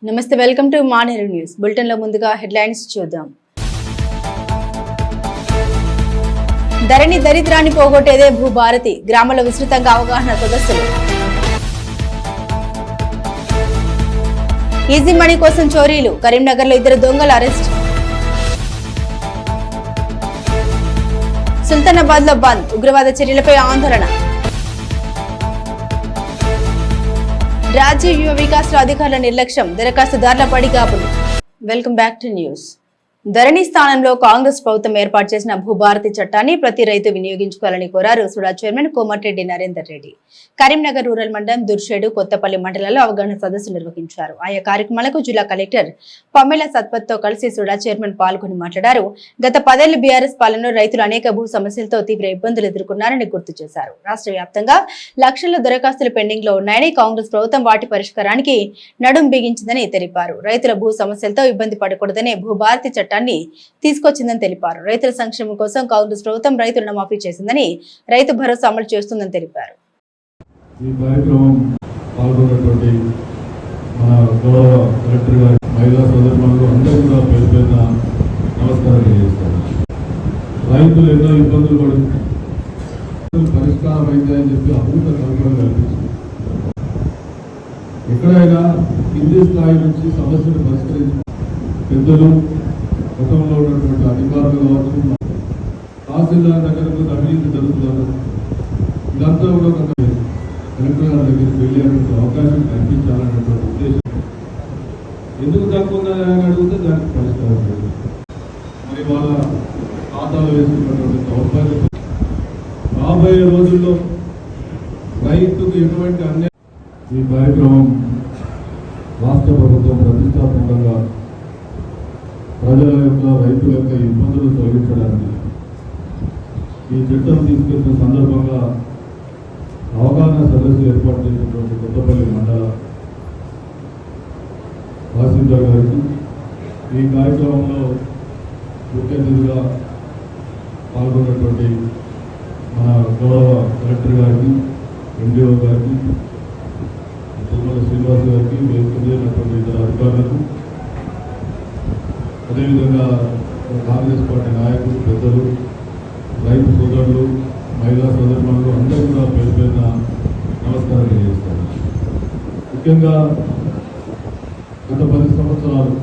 నమస్తే, welcome to Maneru news bulletin లో ముందుగా హెడ్లైన్స్ చూద్దాం. ధరణి దరిద్రాన్ని పోగొట్టేదే భూభారతి, గ్రామాల్లో విస్తృతంగా అవగాహన సదస్సులు. ఈజీ మనీ కోసం చోరీలు, కరీంనగర్ లో 2 దొంగల అరెస్ట్. సుల్తానాబాద్ లో బంద్, ఉగ్రవాద చర్యలపై ఆందోళన. రాజ్య యువ వికాస్ అధికారుల నిర్లక్ష్యం, దరఖాస్తుదారుల పడిగాపులు. Welcome back to news. Dharani స్థానంలో కాంగ్రెస్ ప్రభుత్వం ఏర్పాటు చేసిన భూభారతి చట్టాన్ని ప్రతి రైతు వినియోగించుకోవాలని కోరారు సుడా చైర్మన్ కోమటిరెడ్డి నరేందర్ రెడ్డి. కరీంనగర్ రూరల్ మండలం దుర్షేడు, కొత్తపల్లి మండలాల్లో అవగాహన సదస్సు నిర్వహించారు. ఆయా కార్యక్రమాలకు జిల్లా కలెక్టర్ పమేలా సత్పత్ తో కలిసి సుడా చైర్మన్ పాల్గొని మాట్లాడారు. గత 10 ఏళ్ల బీఆర్ఎస్ పాలనలో రైతులు అనేక భూ సమస్యలతో తీవ్ర ఇబ్బందులు ఎదుర్కొన్నారని గుర్తు చేశారు. రాష్ట్ర వ్యాప్తంగా లక్షల దరఖాస్తులు పెండింగ్ లో ఉన్నాయని, కాంగ్రెస్ ప్రభుత్వం వాటి పరిష్కారానికి నడుం బిగించిందని తెలిపారు. రైతుల భూ సమస్యలతో ఇబ్బంది పడకూడదనే భూభారతి చట్టాన్ని తీసుకొచ్చిందని తెలిపారు. రైతుల సంక్షేమం కోసం కాంగ్రెస్ ప్రభుత్వం రైతు రుణమాఫీ చేసిందని, రైతు భరోసా అమలు చేస్తుందని తెలిపారు. ఈ కార్యక్రమం పాల్గొన్నటువంటి మన గౌరవ కలెక్టర్ గారి మహిళా సోదరులు అందరూ కూడా పేరు పేరున నమస్కారం తెలియజేస్తారు. రైతులు ఎన్నో ఇబ్బందులు పడుతున్నారు, పరిష్కారం అవుతాయని చెప్పి అద్భుత కల్పన కల్పించింది. ఎక్కడైనా కింది స్థాయి నుంచి సమస్యను పరిష్కరించి పెద్దలు, గతంలో ఉన్నటువంటి అధికారులు కావచ్చు, తహసీల్దార్ దగ్గరకు అవినీతి జరుగుతున్నారు. ఇదంతా కూడా కలెక్టర్ గారి దగ్గరికి వెళ్ళే అవకాశం కల్పించాలనేటువంటి ఉద్దేశం. ఎందుకు తక్కువని అడిగితే దానికి పరిష్కారం లేదు. మరి వాళ్ళ ఖాతాలో వేసుకున్నటువంటి దౌర్భాగ్యం రాబోయే రోజుల్లో రైతుకు ఎటువంటి అన్యాయం. ఈ కార్యక్రమం రాష్ట్ర ప్రభుత్వం ప్రతిష్టాత్మకంగా ప్రజల యొక్క, రైతుల యొక్క ఇబ్బందులు తొలగించడానికి ఈ చట్టం తీసుకెళ్తున్న సందర్భంగా అవగాహన సదస్సు ఏర్పాటు చేసినటువంటి కొత్తపల్లి మండల తహసీల్దార్ గారికి, ఈ కార్యక్రమంలో ముఖ్య అతిథిగా పాల్గొన్నటువంటి మన గౌరవ కలెక్టర్ గారికి, ఎండిఓ గారికి, తుమ్మల శ్రీనివాస్ గారికి, వేసుకున్నటువంటి ఇతర అధికారులకు, అదేవిధంగా కాంగ్రెస్ పార్టీ నాయకులు, పెద్దలు, రైతు సోదరులు, మహిళా సోదరులు అందరూ కూడా పేరు పేరున నమస్కారం తెలియజేస్తారు. ముఖ్యంగా గత 10 సంవత్సరాలు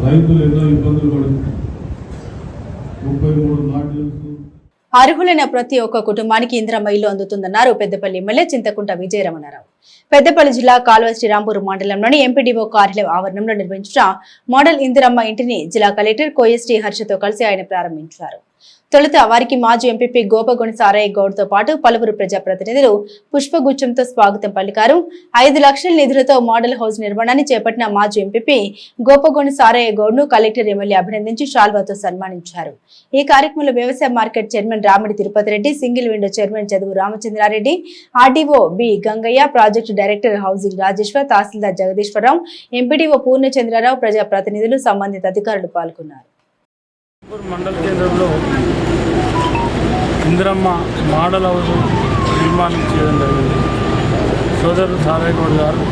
రైతులు ఎన్నో ఇబ్బందులు పడుతున్నారు. 33 మాడ్యూల్స్ అర్హులైన ప్రతి ఒక్క కుటుంబానికి ఇందిరమ్మ ఇల్లు అందుతుందన్నారు పెద్దపల్లి ఎమ్మెల్యే చింతకుంట విజయరమణారావు. పెద్దపల్లి జిల్లా కాల్వ శ్రీరాంపూర్ మండలంలోని ఎంపీడీఓ కార్యాలయం ఆవరణంలో నిర్వహించిన మోడల్ ఇందిరమ్మ ఇంటిని జిల్లా కలెక్టర్ కోఎస్టీ హర్షతో కలిసి ఆయన ప్రారంభించారు. తొలుత వారికి మాజీ ఎంపీపీ గోపగొని సారయ్య గౌడ్ తో పాటు పలువురు ప్రజాప్రతినిధులు పుష్పగుచ్చంతో స్వాగతం పలికారు. 5 లక్షల నిధులతో మోడల్ హౌస్ నిర్మాణాన్ని చేపట్టిన మాజీ ఎంపీపీ గోపగొని సారయ్య గౌడ్ ను కలెక్టర్ ఎమ్మెల్యే అభినందించి శాల్వాతో సన్మానించారు. ఈ కార్యక్రమంలో వ్యవసాయ market chairman Ramidi Tirupati Reddy, single window chairman Chaduvu Ramachandrareddy, RDO B Gangaiah, project director housing Rajeshwar, tahsildar Jagadishwararao, MPDO Purnachandrarao, ప్రజాప్రతినిధులు, సంబంధిత అధికారులు పాల్గొన్నారు. మండల కేంద్రంలో ఇందిరమ్మ మోడల్ హౌస్ నిర్మాణం చేయడం జరిగింది. సోదరుడు సారయ్య గౌడ్ గారు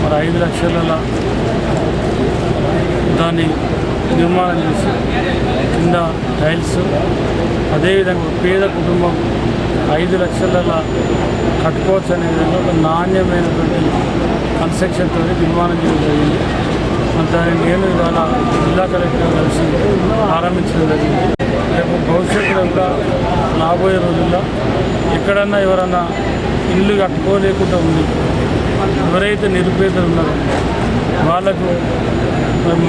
మరి 5 లక్షల దాన్ని నిర్మాణం చేసి కింద టైల్స్, అదేవిధంగా పేద కుటుంబం 5 లక్షల కట్టుకోవచ్చు అనే విధంగా ఒక నాణ్యమైనటువంటి కన్స్ట్రక్షన్తో నిర్మాణం చేయడం జరిగింది. దాన్ని నేను ఇవాళ జిల్లా కలెక్టర్ కలిసి ప్రారంభించడం జరిగింది. రేపు భవిష్యత్తులో కూడా రాబోయే రోజుల్లో ఎక్కడన్నా ఎవరన్నా ఇల్లు కట్టుకోలేకుండా ఉంది, ఎవరైతే నిరుపేదలు ఉన్నారో వాళ్లకు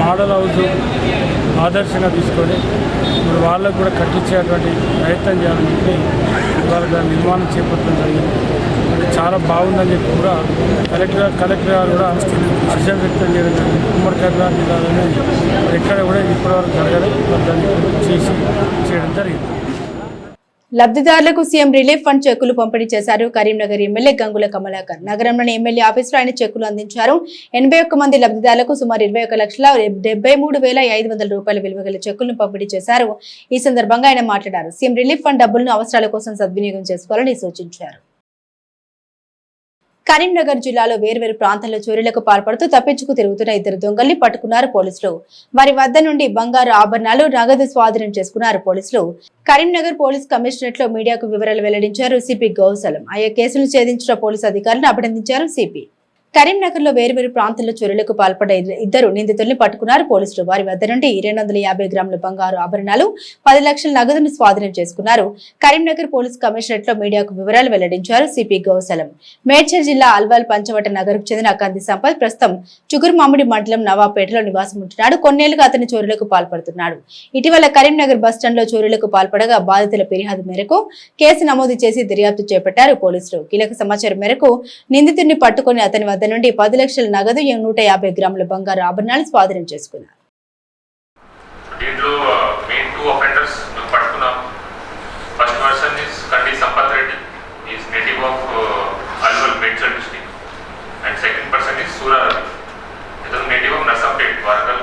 మోడల్ హౌస్ ఆదర్శంగా తీసుకొని మరి వాళ్ళకు కూడా కట్టించేటువంటి ప్రయత్నం చేయాలని చెప్పి ఇవాళ దాని నిర్మాణం చేపట్టడం జరిగింది. అది చాలా బాగుందని చెప్పి కూడా కలెక్టర్ గారు కూడా హర్షం వ్యక్తం చేయడం జరిగింది. ఉమ్మడి కరీంనగర్ జిల్లాలోనే ఎక్కడ కూడా ఇప్పటివరకు జరగలేదు, దాన్ని చేయడం జరిగింది. లబ్ధిదారులకు సీఎం రిలీఫ్ ఫండ్ చెక్కులు పంపిణీ చేశారు. కరీంనగర్ ఎమ్మెల్యే గంగుల కమలాకర్ నగరంలోని ఎమ్మెల్యే ఆఫీసులో ఆయన చెక్కులు అందించారు. 81 మంది లబ్ధిదారులకు సుమారు 21,73,500 రూపాయల విలువ గల చెక్కులను పంపిణీ చేశారు. ఈ సందర్భంగా ఆయన మాట్లాడారు. సీఎం రిలీఫ్ ఫండ్ డబ్బులను అవసరాల కోసం సద్వినియోగం చేసుకోవాలని సూచించారు. కరీంనగర్ జిల్లాలో వేర్వేరు ప్రాంతాల్లో చోరీలకు పాల్పడుతూ తప్పించుకు తిరుగుతున్న ఇద్దరు దొంగల్ని పట్టుకున్నారు పోలీసులు. వారి వద్ద నుండి బంగారు ఆభరణాలు, నగదు స్వాధీనం చేసుకున్నారు పోలీసులు. కరీంనగర్ పోలీస్ కమిషనరేట్ లో మీడియాకు వివరాలు వెల్లడించారు సిపి గౌసలం. ఆయా కేసులను ఛేదించిన పోలీసు అధికారులను అభినందించారు సిపి. కరీంనగర్ లో వేర్వేరు ప్రాంతాల్లో చోరీలకు పాల్పడ్డ ఇద్దరు నిందితుల్ని పట్టుకున్నారు పోలీసులు. వారి వద్ద నుండి 250 గ్రాముల బంగారు ఆభరణాలు, 10 లక్షల నగదును స్వాధీనం చేసుకున్నారు. కరీంనగర్ పోలీస్ కమిషనరేట్ లో మీడియాకు వివరాలు వెల్లడించారు సిపి గౌసలం. మేడ్చల్ జిల్లా అల్వాల్ పంచవట నగర్ కు చెందిన కంది సంపత్ ప్రస్తుతం చుగురుమామిడి మండలం నవాపేటలో నివాసం ఉంటున్నాడు. కొన్నేళ్లుగా అతని చోరీలకు పాల్పడుతున్నాడు. ఇటీవల కరీంనగర్ బస్టాండ్ లో చోరీలకు పాల్పడగా బాధితుల ఫిర్యాదు మేరకు కేసు నమోదు చేసి దర్యాప్తు చేపట్టారు పోలీసులు. కీలక సమాచారం మేరకు నిందితుడిని పట్టుకుని అతని వద్ద నుండి 10 లక్షల నగదు, 150 గ్రాముల బంగారు ఆభరణాలు స్వాధీనం చేసుకున్నారు. దీంట్లో మెయిన్ 2 offenders పట్టుకున్నాం. First person is Kandi Sampath Reddy, is native of Alwal Medchal district, and second person is Sura Ravi, ఇతను నేటివ్ ఆఫ్ నర్సంపేట్ వరంగల్,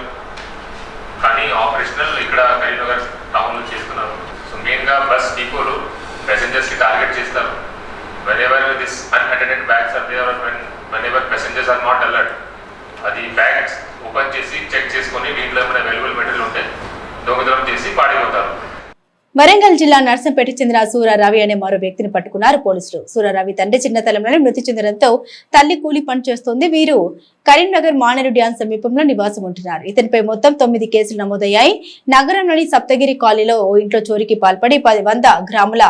కానీ ఆపరేషనల్ ఇక్కడ కరీంనగర్ టౌన్లో చేస్తున్నారు. సో మెయిన్గా బస్ డిపోలు ప్యాసింజర్స్కి టార్గెట్ చేస్తారు. whenever this unattended bags are there or whenever passengers are not alert, అది bags open చేసి check చేసుకొని దీంట్లో ఏమైనా అవైలబుల్ మెటీరియల్ ఉంటే దొంగతనం చేసి పాడిపోతారు. వరంగల్ జిల్లా నర్సంపేటకు చెందిన సూరా రవి అనే మరో వ్యక్తిని పట్టుకున్నారు పోలీసులు. సూరా రవి తండ్రి చిన్నతనంలోనే మృతి చెందడంతో తల్లి కూలి పని చేస్తోంది. వీరు కరీంనగర్ మానేరు డ్యాం సమీపంలో నివాసం ఉంటున్నారు. ఇతనిపై మొత్తం 9 కేసులు నమోదయ్యాయి. నగరంలోని సప్తగిరి కాలనీలో ఓ ఇంట్లో చోరీకి పాల్పడి 100 గ్రాముల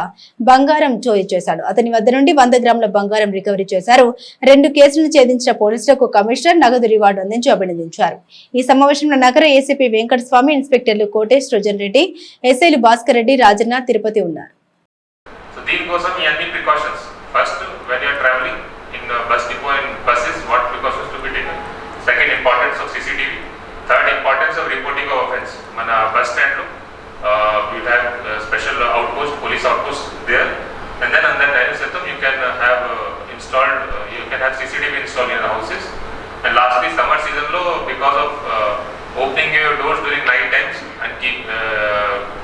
బంగారం చోరీ చేశాడు. అతని వద్ద నుండి 100 గ్రాముల బంగారం రికవరీ చేశారు. 2 కేసులను ఛేదించిన పోలీసులకు కమిషనర్ నగదు రివార్డు అందించి అభినందించారు. ఈ సమావేశంలో నగర ఏసీపీ వెంకటస్వామి, ఇన్స్పెక్టర్లు కోటేష్ రోజన్ రెడ్డి, ఎస్ఐలు భాస్కర్ రెడ్డి, రాజన్న, తిరుపతి ఉన్నారు. సో దీనికోసం ఈ అన్ని precautions first when you are travelling in bus depot and buses what precautions to be taken. Second importance of CCTV. Third importance of reporting of offence. మన బస్ స్టాండ్ లో we have special outpost, police outpost there, and then on that dining system you can have installed you can have CCTV installed in the houses. And lastly, summer season lo because of opening your doors during night times and keep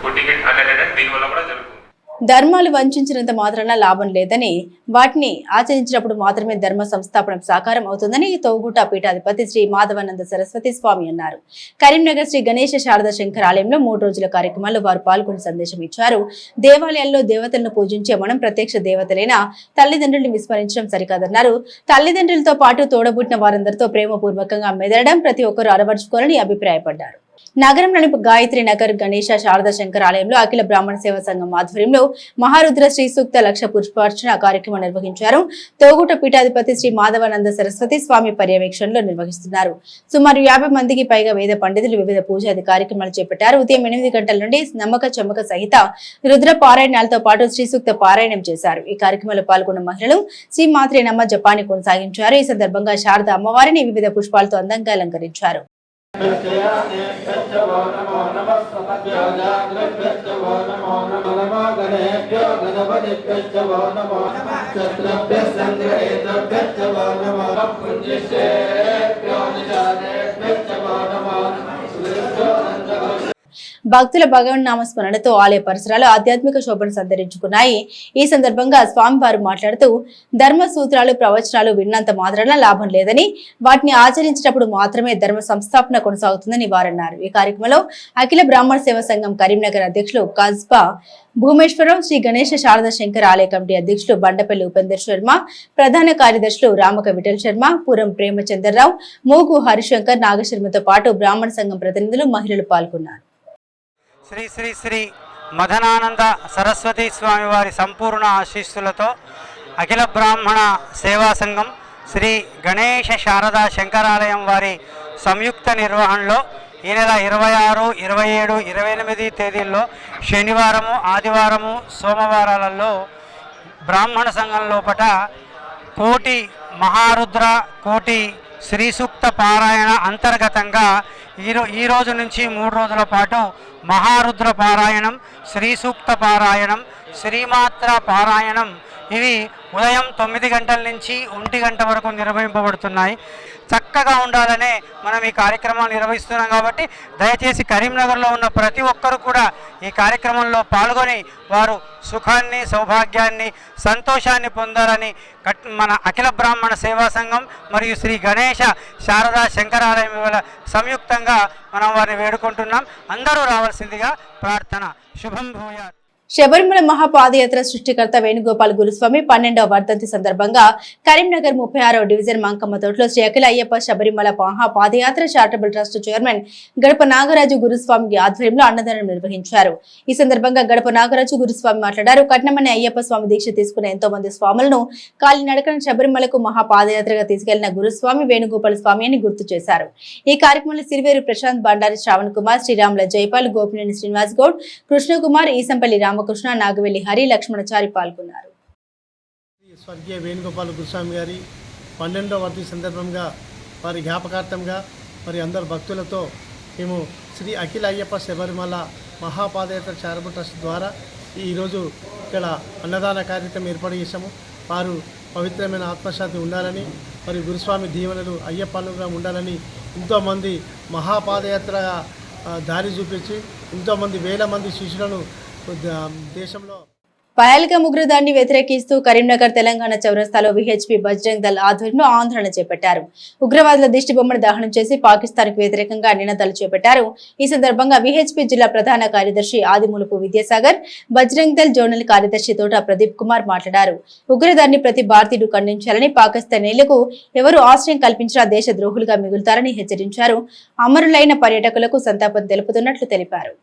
putting it unattended, దీని వల్ల కూడా జరుగుతుంది. ధర్మాలు వంచినంత మాత్రాన లాభం లేదని, వాటిని ఆచరించినప్పుడు మాత్రమే ధర్మ సంస్థాపనం సాకారం అవుతుందని తోగుట పీఠాధిపతి శ్రీ మాధవానంద సరస్వతి స్వామి అన్నారు. కరీంనగర్ శ్రీ గణేశ శారదా శంకర్ ఆలయంలో 3 రోజుల కార్యక్రమాల్లో వారు పాల్గొని సందేశం ఇచ్చారు. దేవాలయాల్లో దేవతలను పూజించే మనం ప్రత్యక్ష దేవతలైన తల్లిదండ్రుల్ని విస్మరించడం సరికాదన్నారు. తల్లిదండ్రులతో పాటు తోడబుట్టిన వారందరితో ప్రేమపూర్వకంగా మెదడడం ప్రతి ఒక్కరూ అలవర్చుకోవాలని అభిప్రాయపడ్డారు. నగరంలోని గాయత్రి నగర్ గణేశ శారదా శంకర్ ఆలయంలో అఖిల బ్రాహ్మణ సేవా సంఘం ఆధ్వర్యంలో మహారుద్ర శ్రీ సూక్త లక్ష పుష్పార్చన కార్యక్రమం నిర్వహించారు. తోగుట పీఠాధిపతి శ్రీ మాధవానంద సరస్వతి స్వామి పర్యవేక్షణలో నిర్వహిస్తున్నారు. సుమారు 50 మందికి పైగా వేద పండితులు వివిధ పూజాది కార్యక్రమాలు చేపట్టారు. ఉదయం 8 గంటల నుండి నమ్మక చమ్మక సహిత రుద్ర పారాయణాలతో పాటు శ్రీ సూక్త పారాయణం చేశారు. ఈ కార్యక్రమంలో పాల్గొన్న మహిళలు శ్రీ మాత్రే నమ్మ జపాన్ని కొనసాగించారు. ఈ సందర్భంగా శారద అమ్మవారిని వివిధ పుష్పాలతో అందంగా అలంకరించారు. భక్తుల భగవన్ నామస్మరణతో ఆలయ పరిసరాలు ఆధ్యాత్మిక శోభను సంతరించుకున్నాయి. ఈ సందర్భంగా స్వామివారు మాట్లాడుతూ ధర్మ సూత్రాలు, ప్రవచనాలు విన్నంత మాత్రాన లాభం లేదని, వాటిని ఆచరించినప్పుడు మాత్రమే ధర్మ సంస్థాపన కొనసాగుతుందని వారన్నారు. ఈ కార్యక్రమంలో అఖిల బ్రాహ్మణ సేవా సంఘం కరీంనగర్ అధ్యక్షులు కస్బా భూమేశ్వరరావు, శ్రీ గణేశ శారదా శంకర్ ఆలయ కమిటీ అధ్యక్షులు బండపల్లి ఉపేందర్ శర్మ, ప్రధాన కార్యదర్శులు రామక విఠల్ శర్మ, పురం ప్రేమచంద్రరావు, మూగు హరిశంకర్, నాగశర్మతో పాటు బ్రాహ్మణ సంఘం ప్రతినిధులు, మహిళలు పాల్గొన్నారు. శ్రీ శ్రీ శ్రీ మదనానంద సరస్వతి స్వామి వారి సంపూర్ణ ఆశీస్సులతో అఖిల బ్రాహ్మణ సేవా సంఘం శ్రీ గణేశ శారదా శంకరాలయం వారి సంయుక్త నిర్వహణలో ఈ నెల 26, 27, 28 తేదీల్లో శనివారము, ఆదివారము, సోమవారాలలో బ్రాహ్మణ సంఘం లోపట కోటి మహారుద్ర, కోటి శ్రీ సూక్త పారాయణ అంతర్గతంగా ఈ రోజు నుంచి 3 రోజుల పాటు మహారుద్ర పారాయణం, శ్రీ సూక్త పారాయణం, శ్రీమాత్ర పారాయణం, ఇవి ఉదయం 9 గంటల నుంచి 1 గంట వరకు నిర్వహింపబడుతున్నాయి. చక్కగా ఉండాలనే మనం ఈ కార్యక్రమాన్ని నిర్వహిస్తున్నాం కాబట్టి దయచేసి కరీంనగర్లో ఉన్న ప్రతి ఒక్కరూ కూడా ఈ కార్యక్రమంలో పాల్గొని వారు సుఖాన్ని, సౌభాగ్యాన్ని, సంతోషాన్ని పొందాలని మన అఖిల బ్రాహ్మణ సేవా సంఘం మరియు శ్రీ గణేశ శారదా శంకరాలయం సంయుక్తంగా మనం వారిని వేడుకుంటున్నాం. అందరూ రావాల్సిందిగా ప్రార్థన. శుభం భూయాత్. శబరిమల మహాపాదయాత్ర సృష్టికర్త వేణుగోపాల్ గురుస్వామి 12వ వర్ధంతి సందర్భంగా కరీంనగర్ 36వ డివిజన్ మంకమ్మ తోటలో శ్రీ అఖిల అయ్యప్ప శబరిమల మహాపాదయాత్ర charitable trust chairman Gadapa Nagaraju గురుస్వామి ఆధ్వర్యంలో అన్నదానం నిర్వహించారు. ఈ సందర్భంగా గడప నాగరాజు గురుస్వామి మాట్లాడారు. కట్నమనే అయ్యప్ప స్వామి దీక్ష తీసుకున్న ఎంతో మంది స్వాములను కాలినడకన శబరిమలకు మహాపాదయాత్రగా తీసుకెళ్లిన గురుస్వామి వేణుగోపాల్ స్వామి అని గుర్తు చేశారు. ఈ కార్యక్రమంలో సిరివేరు ప్రశాంత్, బండారి శ్రావణ్ కుమార్, శ్రీరాముల జైపాల్, గోపినేని శ్రీనివాస్ గౌడ్, కృష్ణకుమార్, ఈసంపల్లి రామకృష్ణ, నాగవెల్లి హరి, లక్ష్మణచారి పాల్గొన్నారు. స్వర్గీయ వేణుగోపాల్ గురుస్వామి గారి 12వ వర్ధంతి సందర్భంగా వారి జ్ఞాపకార్థంగా మరి అందరు భక్తులతో మేము శ్రీ అఖిల అయ్యప్ప శబరిమల మహాపాదయాత్ర చారిటబుల్ ట్రస్ట్ ద్వారా ఈరోజు ఇక్కడ అన్నదాన కార్యక్రమం ఏర్పాటు చేశాము. వారు పవిత్రమైన ఆత్మశాంతి ఉండాలని, మరి గురుస్వామి దీవెనలు అయ్యప్పలుగా ఉండాలని ఎంతోమంది మహాపాదయాత్రగా దారి చూపించి ఎంతోమంది వేల మంది శిష్యులను దేశంలో పహల్గామ్ ఉగ్రదాడిని వ్యతిరేకిస్తూ కరీంనగర్ తెలంగాణ చౌరస్తాలో విహెచ్పి బజరంగ్ దళ్ ఆధ్వర్యంలో ఆందోళన చేపట్టారు. ఉగ్రవాదుల దిష్టి బొమ్మను దహనం చేసి పాకిస్తాన్ కు వ్యతిరేకంగా నినాదాలు చేపట్టారు. ఈ సందర్భంగా విహెచ్పి జిల్లా ప్రధాన కార్యదర్శి ఆదిమూలపు విద్యాసాగర్, బజరంగ్ దళ్ జోనల్ కార్యదర్శి తోట ప్రదీప్ కుమార్ మాట్లాడారు. ఉగ్రదాడిని ప్రతి భారతీయుడు ఖండించాలని, పాకిస్తానీలకు ఎవరు ఆశ్రయం కల్పించినా దేశ ద్రోహులుగా మిగులుతారని హెచ్చరించారు. అమరులైన పర్యాటకులకు సంతాపం తెలుపుతున్నట్లు తెలిపారు.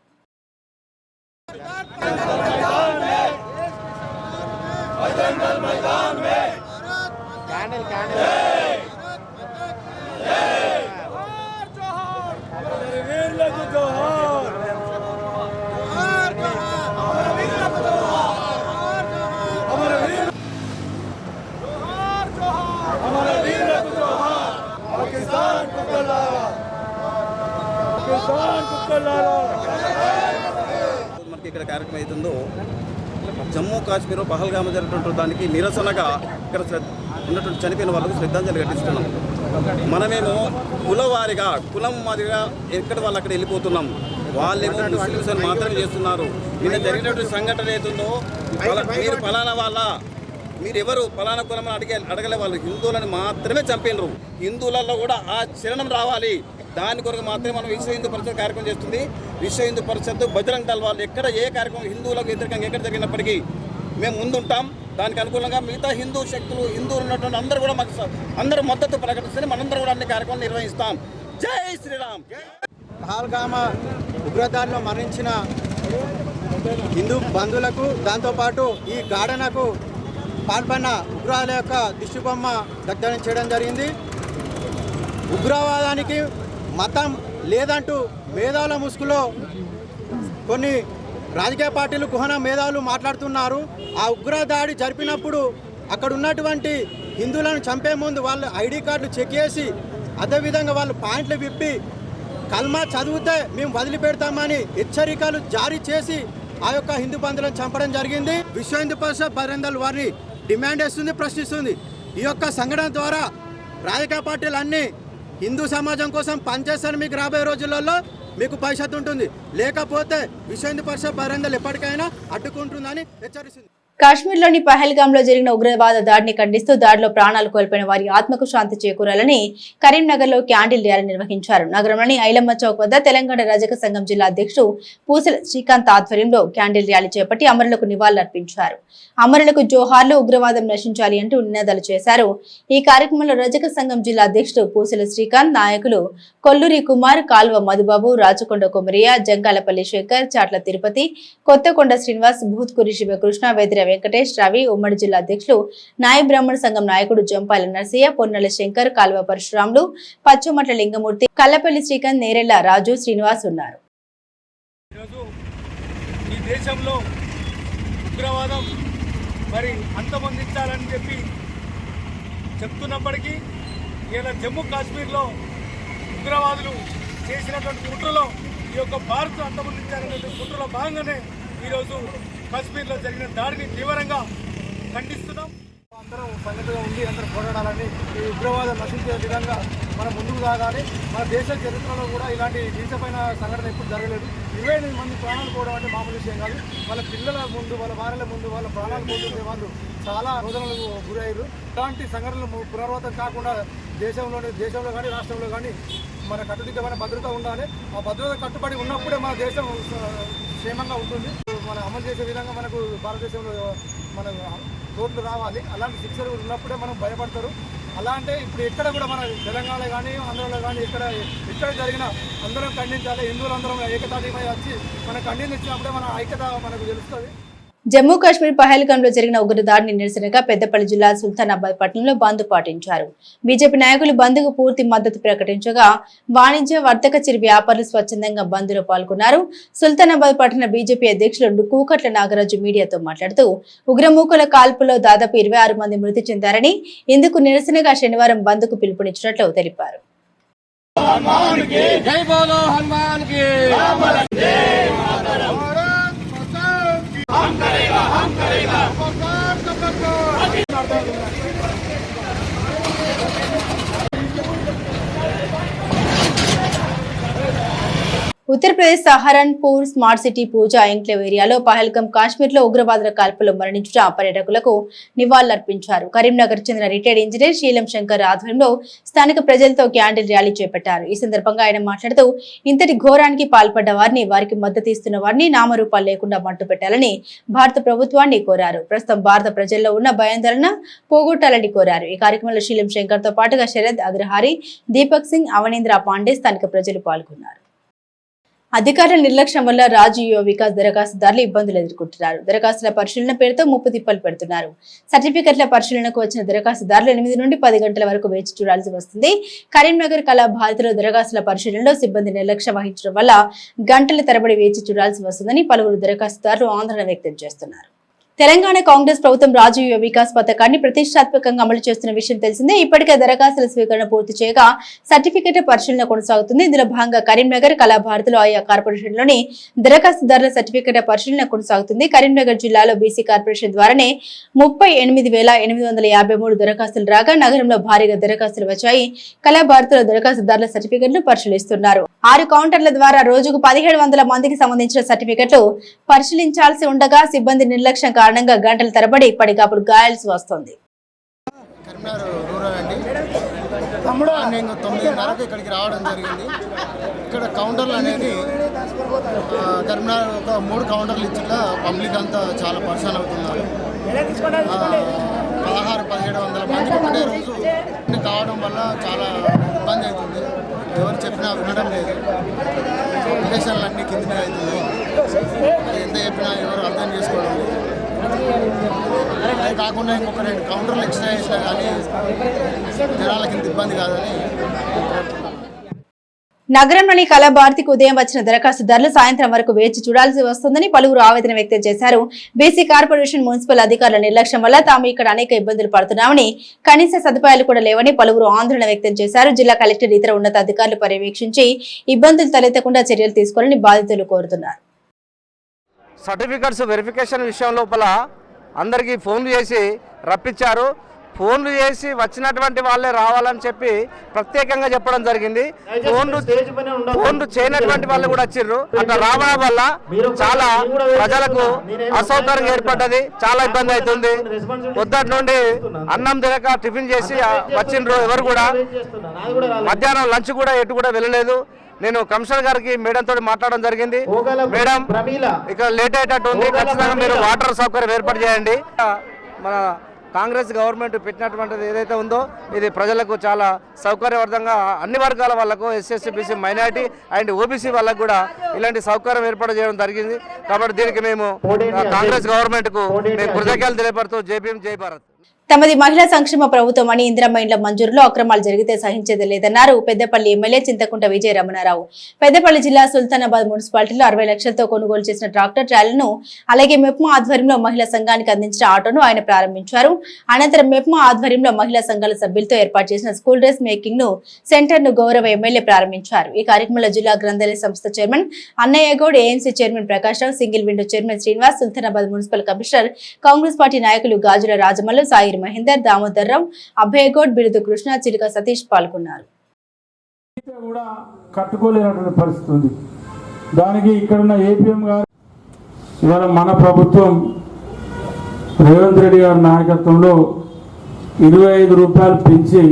మనకి ఇక్కడ కార్యక్రమం అవుతుందో జమ్మూ కాశ్మీర్ పహల్గామ జరిగినటువంటి దానికి నిరసనగా ఇక్కడ ఉన్నటువంటి చనిపోయిన వాళ్ళకు శ్రద్ధాంజలి ఘటిస్తున్నాం. మనమేమో కులవారిగా కులం మాదిరిగా ఎక్కడ వాళ్ళు అక్కడ వెళ్ళిపోతున్నాం. వాళ్ళేమో ముస్లిమ్స్ అని మాత్రమే చేస్తున్నారు. నిన్న జరిగినటువంటి సంఘటన ఏతుందో మీరు ఫలానా వాళ్ళ, మీరు ఎవరు ఫలానా కులం అడగలే, వాళ్ళు హిందువులను మాత్రమే చంపినరు. హిందువులలో కూడా ఆ చలనం రావాలి. దాని కొరకు మాత్రమే మనం విశ్వ హిందూ పరిషత్ కార్యక్రమం చేస్తుంది. విశ్వ హిందూ పరిషత్ బజరంగ్ దళ్ వాళ్ళు ఎక్కడ ఏ కార్యక్రమం హిందువులకు వ్యతిరేకంగా ఎక్కడ జరిగినప్పటికీ మేము ముందుంటాం. దానికి అనుకూలంగా మిగతా హిందూ శక్తులు, హిందువులు ఉన్నటువంటి అందరూ కూడా మాకు అందరూ మద్దతు ప్రకటిస్తే మనందరూ కూడా అన్ని కార్యక్రమాలు నిర్వహిస్తాం. జై శ్రీరామ్. పహల్గామ ఉగ్రదాడిలో మరణించిన హిందూ బంధువులకు, దాంతోపాటు ఈ గాఢనకు పాల్పడిన ఉగ్రవాదుల యొక్క దిష్టిబొమ్మ దగ్ధనం చేయడం జరిగింది. ఉగ్రవాదానికి మతం లేదంటూ మేధావుల ముసుగులో కొన్ని రాజకీయ పార్టీలు కుహన మేధావులు మాట్లాడుతున్నారు. ఆ ఉగ్రదాడి జరిపినప్పుడు అక్కడ ఉన్నటువంటి హిందువులను చంపే ముందు వాళ్ళు ఐడి కార్డులు చెక్ చేసి, అదేవిధంగా వాళ్ళు పాయింట్లు విప్పి కల్మా చదివితే మేము వదిలిపెడతామని హెచ్చరికలు జారీ చేసి ఆ యొక్క హిందూ బంధువులను చంపడం జరిగింది. విశ్వ హిందూ పరిషత్ బజరంగ్ దళ్ వారిని డిమాండ్ చేస్తుంది, ప్రశ్నిస్తుంది. ఈ యొక్క సంఘటన ద్వారా రాజకీయ పార్టీలు అన్నీ హిందూ సమాజం కోసం పనిచేస్తాను. మీకు రాబోయే రోజులలో మీకు భవిష్యత్తు ఉంటుంది, లేకపోతే విశ్వ హిందూ పరిషత్ బజరంగ్ దళ్ ఎప్పటికైనా అడ్డుకుంటుందని హెచ్చరిస్తుంది. కాశ్మీర్లోని పహల్గామ్ లో జరిగిన ఉగ్రవాద దాడిని ఖండిస్తూ దాడిలో ప్రాణాలు కోల్పోయిన వారి ఆత్మకు శాంతి చేకూరాలని కరీంనగర్ లో క్యాండిల్ ర్యాలీ నిర్వహించారు. నగరంలోని ఐలమ్మ చౌక్ వద్ద తెలంగాణ రజక సంఘం జిల్లా అధ్యక్షుడు పూసల శ్రీకాంత్ ఆధ్వర్యంలో క్యాండిల్ ర్యాలీ చేపట్టి అమరులకు నివాళులర్పించారు. అమరులకు జోహార్లు, ఉగ్రవాదం నశించాలి అంటూ నినాదాలు చేశారు. ఈ కార్యక్రమంలో రజక సంఘం జిల్లా అధ్యక్షుడు పూసల శ్రీకాంత్, నాయకులు కొల్లూరి కుమార్, కాల్వ మధుబాబు, రాచకొండ కొమరియా, జంగాలపల్లి శేఖర్, చాట్ల తిరుపతి, కొత్తకొండ శ్రీనివాస్, భూత్కూరి శివకృష్ణ, వెదిర వెంకటేష్, రవి, ఉమ్మడి జిల్లా అధ్యక్షులు నాయ బ్రాహ్మణ సంఘం నాయకుడు జంపాల నర్సయ్య, పొన్నెల శంకర్, కాల్వ పరశురాములు, పచ్చమట్ల లింగమూర్తి, కల్లపల్లి శ్రీకాంత్, నేరెళ్ల రాజు, శ్రీనివాస్ ఉన్నారు. ఈ దేశంలో ఉగ్రవాదం మరి అంతమొందించాలని చెప్పి చెప్తున్నప్పటికీ ఇలా జమ్మూ కాశ్మీర్లో ఉగ్రవాదులు చేసినటువంటి కుట్రలో ఈ యొక్క భారత్ అంతమొందించాలనే కుట్రలో భాగంగానే ఈరోజు కాశ్మీర్లో జరిగిన దాడిని తీవ్రంగా ఖండిస్తున్నాం. అందరం సంఘటనగా ఉండి అందరం పోరాడాలని, ఈ ఉగ్రవాదం నశించే విధంగా మనం ముందుకు సాగాలి. మన దేశ చరిత్రలో కూడా ఇలాంటి హింసపైన సంఘటన ఎప్పుడు జరగలేదు. 28 మంది ప్రాణాలు పోవడం అంటే మామూలు విషయం కాదు. వాళ్ళ పిల్లల ముందు, వాళ్ళ భార్యల ముందు వాళ్ళ ప్రాణాలు పోతుంటే వాళ్ళు చాలా రోదనలకు గురయ్యారు. ఇలాంటి సంఘటనలు పునరావృతం కాకుండా దేశంలో కానీ రాష్ట్రంలో కానీ మన కట్టుదిట్టమైన భద్రత ఉండాలి. ఆ భద్రత కట్టుబడి ఉన్నప్పుడే మన దేశం క్షేమంగా ఉంటుంది. మనం అమలు చేసే విధంగా మనకు భారతదేశంలో మన రోడ్లు రావాలి. అలాంటి శిక్షలు ఉన్నప్పుడే మనం భయపడతారు. అలా అంటే ఇప్పుడు ఎక్కడ కూడా మన తెలంగాణలో కానీ ఆంధ్రలో కానీ ఎక్కడ జరిగినా అందరం ఖండించాలి. హిందువులందరం ఏకతాటిపై వచ్చి మనం ఖండించినప్పుడే మన ఐక్యత మనకు తెలుస్తుంది. జమ్మూ కాశ్మీర్ పహల్గాంలో జరిగిన ఉగ్రదాడిని నిరసనగా పెద్దపల్లి జిల్లా సుల్తానాబాద్ పట్టణంలో బంద్ పాటించారు. బీజేపీ నాయకులు బంద్కు పూర్తి మద్దతు ప్రకటించగా వాణిజ్య వర్తక చిరు వ్యాపారులు స్వచ్ఛందంగా బంద్లో పాల్గొన్నారు. సుల్తానాబాద్ పట్టణ బీజేపీ అధ్యక్షులు కూకట్ల నాగరాజు మీడియాతో మాట్లాడుతూ ఉగ్రమూకల కాల్పులో దాదాపు 26 మంది మృతి చెందారని, ఇందుకు నిరసనగా శనివారం బంద్కు పిలుపునిచ్చినట్లు తెలిపారు. ఉత్తరప్రదేశ్ సహరన్పూర్ స్మార్ట్ సిటీ పూజా ఎంక్లేవ్ ఏరియాలో పహల్గాం కాశ్మీర్లో ఉగ్రవాదుల కాల్పులో మరణించిన పర్యాటకులకు నివాళులర్పించారు. కరీంనగర్ చెందిన రిటైర్డ్ ఇంజనీర్ శీలం శంకర్ ఆధ్వర్యంలో స్థానిక ప్రజలతో క్యాండిల్ ర్యాలీ చేపట్టారు. ఈ సందర్భంగా ఆయన మాట్లాడుతూ ఇంతటి ఘోరానికి పాల్పడ్డ వారిని, వారికి మద్దతు ఇస్తున్న వారిని నామరూపాలు లేకుండా మట్టుపెట్టాలని భారత ప్రభుత్వాన్ని కోరారు. ప్రస్తుతం భారత ప్రజల్లో ఉన్న భయాందోళన పోగొట్టాలని కోరారు. ఈ కార్యక్రమంలో శీలం శంకర్ తో పాటుగా శరద్ అగ్రహారి, దీపక్ సింగ్, అవనీంద్ర పాండే స్థానిక ప్రజలు పాల్గొన్నారు. అధికారుల నిర్లక్ష్యం వల్ల రాజీవ్ వికాస్ దరఖాస్తుదారులు ఇబ్బందులు ఎదుర్కొంటున్నారు. దరఖాస్తుల పరిశీలన పేరుతో ముప్పు తిప్పలు పెడుతున్నారు. సర్టిఫికెట్ల పరిశీలనకు వచ్చిన దరఖాస్తుదారులు 8 నుండి 10 గంటల వరకు వేచి చూడాల్సి వస్తుంది. కరీంనగర్ కళా భారతిలో దరఖాస్తుల పరిశీలనలో సిబ్బంది నిర్లక్ష్యం వహించడం వల్ల గంటల తరబడి వేచి చూడాల్సి వస్తుందని పలువురు దరఖాస్తుదారులు ఆందోళన వ్యక్తం చేస్తున్నారు. తెలంగాణ కాంగ్రెస్ ప్రభుత్వం రాజీవ్ వికాస్ పథకాన్ని ప్రతిష్టాత్మకంగా అమలు చేస్తున్న విషయం తెలిసిందే. ఇప్పటికే దరఖాస్తుల స్వీకరణ పూర్తి చేయగా సర్టిఫికెట్ పరిశీలన కొనసాగుతుంది. ఇందులో భాగంగా కరీంనగర్ కళాభారతిలో ఆయా కార్పొరేషన్లోని దరఖాస్తుదారుల సర్టిఫికెట్ పరిశీలన కొనసాగుతుంది. కరీంనగర్ జిల్లాలో బీసీ కార్పొరేషన్ ద్వారానే 38,853 దరఖాస్తులు రాగా నగరంలో భారీగా దరఖాస్తులు వచ్చాయి. కళాభారతిలో దరఖాస్తుదారుల సర్టిఫికెట్లు పరిశీలిస్తున్నారు. 6 కౌంటర్ల ద్వారా రోజుకు 1700 మందికి సంబంధించిన సర్టిఫికెట్లు పరిశీలించాల్సి ఉండగా సిబ్బంది నిర్లక్ష్యం కారణంగా గంటల తరబడి ఇప్పటికప్పుడు గాయాల్సి వస్తుంది. మార్నింగ్ 9:30కి ఇక్కడికి రావడం జరిగింది. ఇక్కడ కౌంటర్లు అనేది కరీంనగర్ ఒక 3 కౌంటర్లు ఇచ్చిన పబ్లిక్ అంతా చాలా పరేషాన్ అవుతున్నారు. 1600-1700 మంది ఒకటే రోజు కావడం వల్ల చాలా ఇబ్బంది అవుతుంది. ఎవరు చెప్పినా వినడం లేదు. అప్లికేషన్లు అన్నీ కింద మీద అవుతుంది. ఎంత చెప్పినా ఎవరు అర్థం చేసుకోవడం లేదు. అది కాకుండా ఇంకొక 2 కౌంటర్లు ఎక్స్ట్రా చేసినా కానీ జనాలకి ఇంత ఇబ్బంది కాదని. నగరంలోని కళాభారతికి ఉదయం వచ్చిన దరఖాస్తుదారులు సాయంత్రం వరకు వేచి చూడాల్సి వస్తుందని పలువురు ఆవేదన వ్యక్తం చేశారు. బీసీ కార్పొరేషన్ మున్సిపల్ అధికారుల నిర్లక్ష్యం వల్ల తాము ఇక్కడ అనేక ఇబ్బందులు పడుతున్నామని, కనీస సదుపాయాలు కూడా లేవని పలువురు ఆందోళన వ్యక్తం చేశారు. జిల్లా కలెక్టర్ ఇతర ఉన్నత అధికారులు పర్యవేక్షించి ఇబ్బందులు తలెత్తకుండా చర్యలు తీసుకోవాలని బాధితులు కోరుతున్నారు. సర్టిఫికెట్స్ వెరిఫికేషన్ విషయం లోపల అందరికీ ఫోన్లు చేసి రప్పించారు. ఫోన్లు చేసి వచ్చినటువంటి వాళ్ళే రావాలని చెప్పి ప్రత్యేకంగా చెప్పడం జరిగింది. ఫోన్లు చేయనటువంటి వాళ్ళు కూడా వచ్చిర్రు. అట్లా రావడం వల్ల చాలా ప్రజలకు అసౌకర్యం ఏర్పడ్డది. చాలా ఇబ్బంది అవుతుంది. పొద్దుటి నుండి అన్నం తినక టిఫిన్ చేసి వచ్చిండ్రు. ఎవరు కూడా మధ్యాహ్నం లంచ్ కూడా ఎటు కూడా వెళ్ళలేదు. నేను కమిషనర్ గారికి మేడంతో మాట్లాడడం జరిగింది. మేడం, ఇక్కడ లేట్ అయ్యేటట్టు ఉంది, ఖచ్చితంగా మీరు వాటర్ సౌకర్యం ఏర్పాటు చేయండి. మన కాంగ్రెస్ గవర్నమెంట్ పెట్టినటువంటిది ఏదైతే ఉందో ఇది ప్రజలకు చాలా సౌకర్యవంతంగా అన్ని వర్గాల వాళ్ళకు SC BC minority and OBC వాళ్ళకు కూడా ఇలాంటి సౌకర్యం ఏర్పాటు చేయడం జరిగింది. కాబట్టి దీనికి మేము కాంగ్రెస్ గవర్నమెంట్కు మేము కృతజ్ఞతలు తెలియపడుతూ జై భీమ్ జై భారత్. తమది మహిళా సంక్షేమ ప్రభుత్వం అని ఇందిరమ్మ ఇండ్ల మంజూరులో అక్రమాలు జరిగితే సహించేది లేదన్నారు పెద్దపల్లి ఎమ్మెల్యే చింతకుంట విజయ రమణారావు. పెద్దపల్లి జిల్లా సుల్తానాబాద్ మున్సిపాలిటీలో 60 లక్షలతో కొనుగోలు చేసిన ట్రాక్టర్ ట్రాలీలను, అలాగే మెప్మా ఆధ్వర్యంలో మహిళా సంఘానికి అందించిన ఆటోను ఆయన ప్రారంభించారు. అనంతరం మెప్మా ఆధ్వర్యంలో మహిళా సంఘాల సభ్యులతో ఏర్పాటు చేసిన స్కూల్ డ్రెస్ మేకింగ్ సెంటర్ ను గౌరవ ఎమ్మెల్యే ప్రారంభించారు. ఈ కార్యక్రమంలో జిల్లా గ్రంథాలయ సంస్థ chairman Annaiah Goud, AMC chairman Prakash Rao, single window chairman Srinivas, Sultanabad municipal commissioner, Congress party నాయకులు గాజుల రాజమల్లు, సాయి రాయల్ మహేందర్, దామోదర్ రావు, అభయగౌడ్, బిరుదు కృష్ణ, చిలుక సతీష్ పాల్గొన్నారు. కూడా కట్టుకోలేనటువంటి పరిస్థితి ఉంది. దానికి ఇక్కడున్న ఏపీఎం గారు ఇవాళ మన ప్రభుత్వం రేవంత్ రెడ్డి గారి నాయకత్వంలో 25 రూపాయలు పెంచి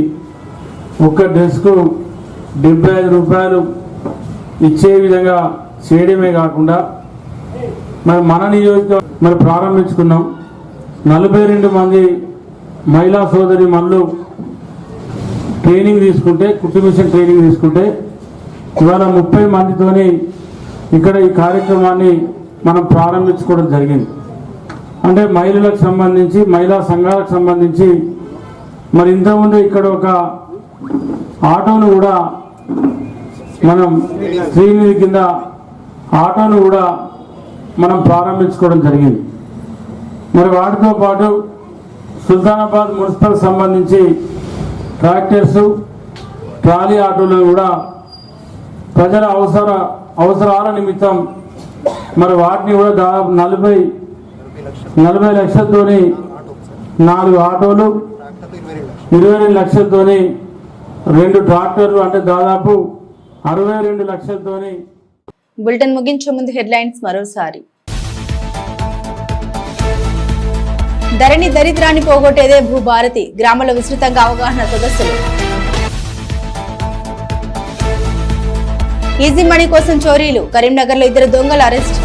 ఒక్క డ్రెస్కు 75 రూపాయలు ఇచ్చే విధంగా చేయడమే కాకుండా మన నియోజకవర్గం ప్రారంభించుకున్నాం. 42 మంది మహిళా సోదరి మనులు ట్రైనింగ్ తీసుకుంటే, కుట్టు మిషన్ ట్రైనింగ్ తీసుకుంటే ఇవాళ 30 మందితోని ఇక్కడ ఈ కార్యక్రమాన్ని మనం ప్రారంభించుకోవడం జరిగింది. అంటే మహిళలకు సంబంధించి, మహిళా సంఘాలకు సంబంధించి మరి ఇంతకుముందు ఇక్కడ ఒక ఆటోను కూడా మనం శ్రీనిధి కింద ఆటోను కూడా మనం ప్రారంభించుకోవడం జరిగింది. మరి వాటితో పాటు సుల్తానాబాద్ మున్సిపల్ సంబంధించి ట్రాక్టర్స్, ట్రాలీ ఆటోలను కూడా ప్రజల అవసరాల నిమిత్తం మరి వాటిని కూడా దాదాపు 40 లక్షలతోని 4 ఆటోలు, 22 లక్షలతోని 2 ట్రాక్టర్లు, అంటే దాదాపు 62 లక్షలతోని. బులెటిన్ ముగించే ముందు హెడ్లైన్స్ మరోసారి. ధరణి దరిద్రాన్ని పోగొట్టేదే భూభారతి, గ్రామాల్లో విస్తృతంగా అవగాహన సదస్సులు. ఈజీ మనీ కోసం చోరీలు, కరీంనగర్లో 2 దొంగల అరెస్ట్.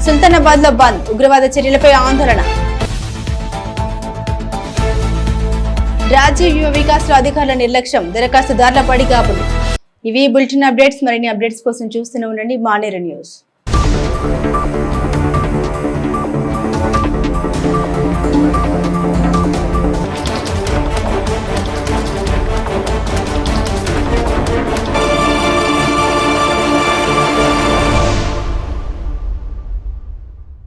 సుల్తానాబాద్ లో బంద్, ఉగ్రవాద చర్యలపై ఆందోళన. రాజ్య యువ వికాస్ అధికారుల నిర్లక్ష్యం, దరఖాస్తుదారుల పడిగాపులు. ఇవి బులెటిన్ అప్డేట్స్. మరిన్ని అప్డేట్స్ కోసం చూస్తూనే ఉండండి మానేరు న్యూస్.